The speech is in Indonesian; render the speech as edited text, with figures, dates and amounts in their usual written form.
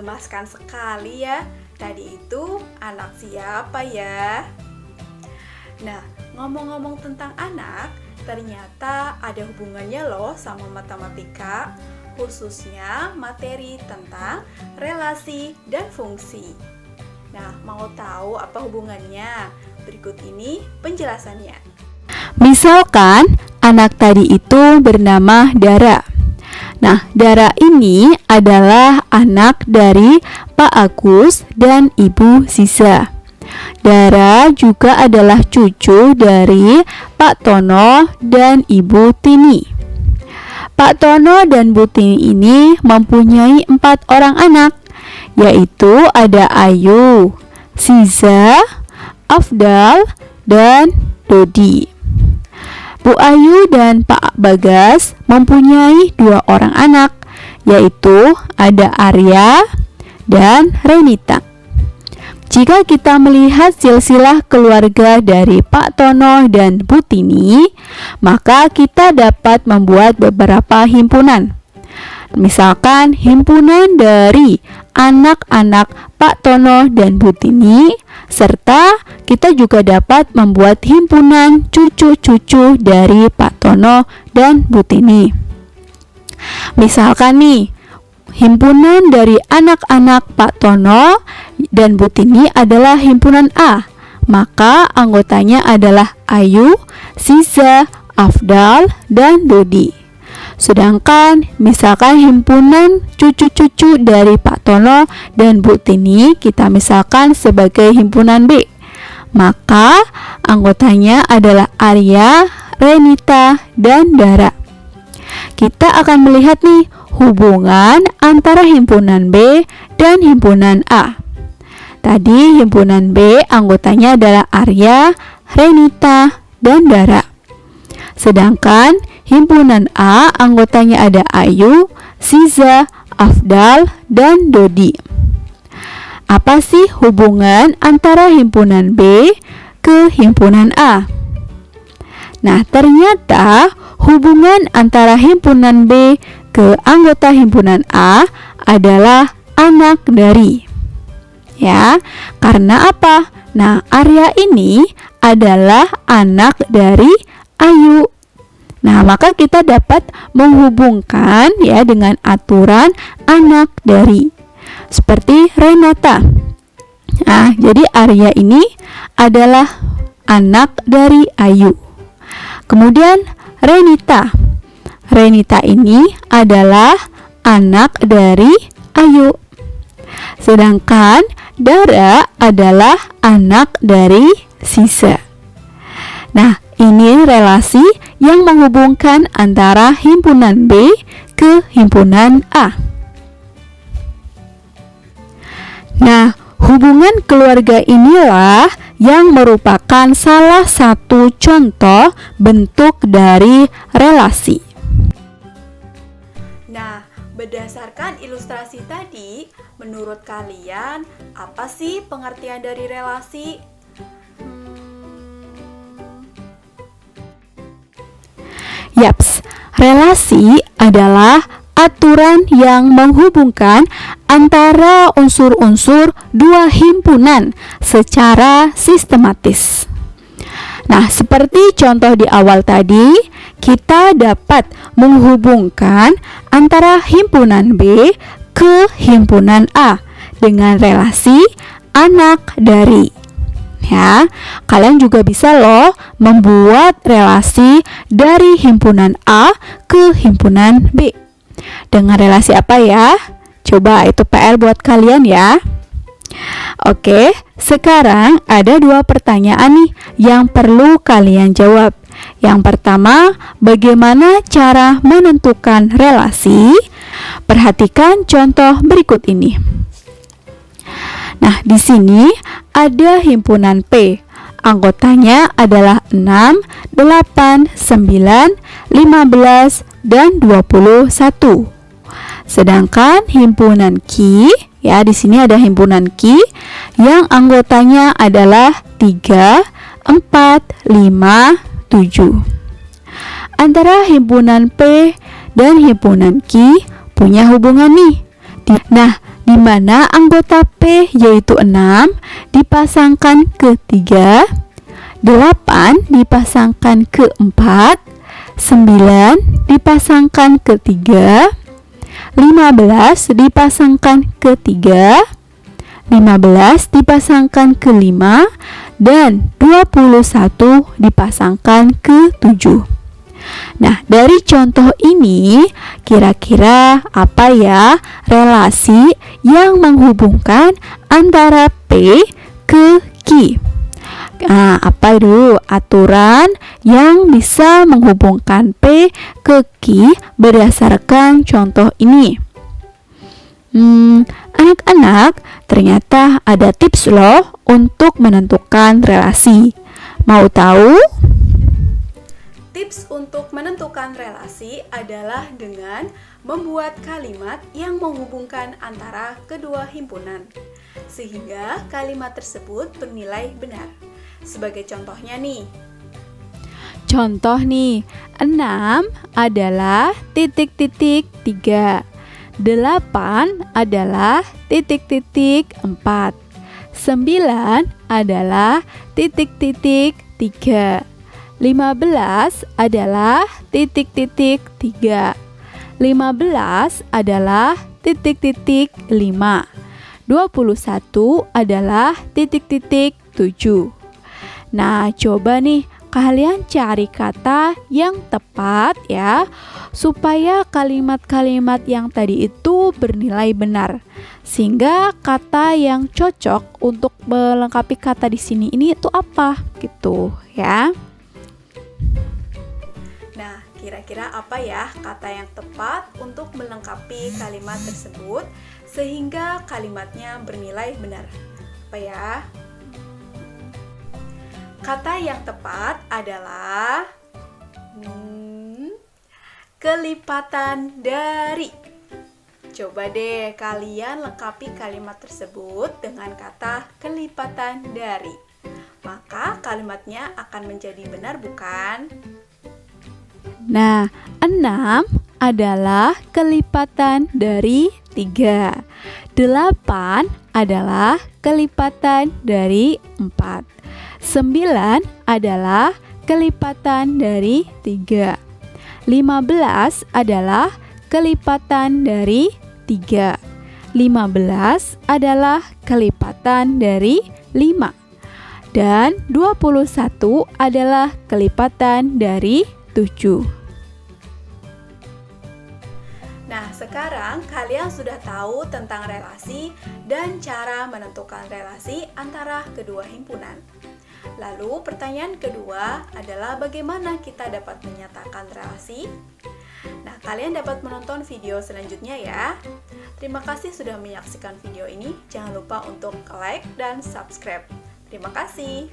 Menggemaskan sekali ya. Tadi itu anak siapa ya? Nah, ngomong-ngomong tentang anak, ternyata ada hubungannya loh sama matematika, khususnya materi tentang relasi dan fungsi. Nah, mau tahu apa hubungannya? Berikut ini penjelasannya. Misalkan anak tadi itu bernama Dara. Nah, Dara ini adalah anak dari Pak Agus dan Ibu Ziza. Dara juga adalah cucu dari Pak Tono dan Ibu Tini. Pak Tono dan Bu Tini ini mempunyai 4 orang anak, yaitu ada Ayu, Ziza, Afdal, dan Dodi. Bu Ayu dan Pak Bagas mempunyai 2 orang anak, yaitu ada Arya dan Renita. Jika kita melihat silsilah keluarga dari Pak Tono dan Bu Tini, maka kita dapat membuat beberapa himpunan. Misalkan himpunan dari anak-anak Pak Tono dan Bu Tini, serta kita juga dapat membuat himpunan cucu-cucu dari Pak Tono dan Bu Tini. Misalkan nih, himpunan dari anak-anak Pak Tono dan Bu Tini adalah himpunan A, maka anggotanya adalah Ayu, Ziza, Afdal, dan Dodi. Sedangkan misalkan himpunan cucu-cucu dari Pak Tono dan Bu Tini kita misalkan sebagai himpunan B, maka anggotanya adalah Arya, Renita, dan Dara. Kita akan melihat nih hubungan antara himpunan B dan himpunan A. Tadi himpunan B anggotanya adalah Arya, Renita, dan Dara. Sedangkan himpunan A anggotanya ada Ayu, Ziza, Afdal, dan Dodi. Apa sih hubungan antara himpunan B ke himpunan A? Nah, ternyata hubungan antara himpunan B ke anggota himpunan A adalah anak dari. Ya, karena apa? Nah, Arya ini adalah anak dari Ayu. Nah, maka kita dapat menghubungkan ya dengan aturan anak dari. Seperti Renata. Nah, jadi Arya ini adalah anak dari Ayu. Kemudian Renita. Renita ini adalah anak dari Ayu. Sedangkan Dara adalah anak dari Ziza. Nah, ini relasi yang menghubungkan antara himpunan B ke himpunan A. Nah, hubungan keluarga inilah yang merupakan salah satu contoh bentuk dari relasi. Nah, berdasarkan ilustrasi tadi, menurut kalian apa sih pengertian dari relasi? Yaps, relasi adalah aturan yang menghubungkan antara unsur-unsur dua himpunan secara sistematis. Nah, seperti contoh di awal tadi, kita dapat menghubungkan antara himpunan B ke himpunan A dengan relasi anak dari. Ya, kalian juga bisa loh membuat relasi dari himpunan A ke himpunan B. Dengan relasi apa ya? Coba itu PR buat kalian ya. Oke, sekarang ada 2 pertanyaan nih yang perlu kalian jawab. Yang pertama, bagaimana cara menentukan relasi? Perhatikan contoh berikut ini. Nah, di sini ada himpunan P. Anggotanya adalah 6, 8, 9, 15, dan 21. Sedangkan himpunan Q, ya di sini ada himpunan Q yang anggotanya adalah 3, 4, 5, 7. Antara himpunan P dan himpunan Q punya hubungan nih. Nah, di di mana anggota P yaitu 6 dipasangkan ke 3, 8 dipasangkan ke 4, 9 dipasangkan ke 3, 15 dipasangkan ke 3, 15 dipasangkan ke 5, dan 21 dipasangkan ke 7. Nah, dari contoh ini, kira-kira apa ya relasi yang menghubungkan antara P ke Q? Nah, apa dulu aturan yang bisa menghubungkan P ke Q berdasarkan contoh ini? Anak-anak, ternyata ada tips loh untuk menentukan relasi. Mau tahu? Tips untuk menentukan relasi adalah dengan membuat kalimat yang menghubungkan antara kedua himpunan, sehingga kalimat tersebut bernilai benar. Sebagai contohnya nih. Contoh nih, 6 adalah titik-titik 3, 8 adalah titik-titik 4, 9 adalah titik-titik 3, 15 adalah titik-titik 3, 15 adalah titik-titik 5, 21 adalah titik-titik 7. Nah, coba nih kalian cari kata yang tepat ya, supaya kalimat-kalimat yang tadi itu bernilai benar. Sehingga kata yang cocok untuk melengkapi kata di sini ini itu apa gitu ya. Nah, kira-kira apa ya kata yang tepat untuk melengkapi kalimat tersebut sehingga kalimatnya bernilai benar? Apa ya? Kata yang tepat adalah kelipatan dari. Coba deh kalian lengkapi kalimat tersebut dengan kata kelipatan dari. Maka kalimatnya akan menjadi benar, bukan? Nah, 6 adalah kelipatan dari 3. 8 adalah kelipatan dari 4. 9 adalah kelipatan dari 3. 15 adalah kelipatan dari 3. 15 adalah kelipatan dari 5. Dan 21 adalah kelipatan dari 7. Nah, sekarang kalian sudah tahu tentang relasi dan cara menentukan relasi antara kedua himpunan. Lalu, pertanyaan kedua adalah bagaimana kita dapat menyatakan relasi? Nah, kalian dapat menonton video selanjutnya ya. Terima kasih sudah menyaksikan video ini. Jangan lupa untuk like dan subscribe. Terima kasih.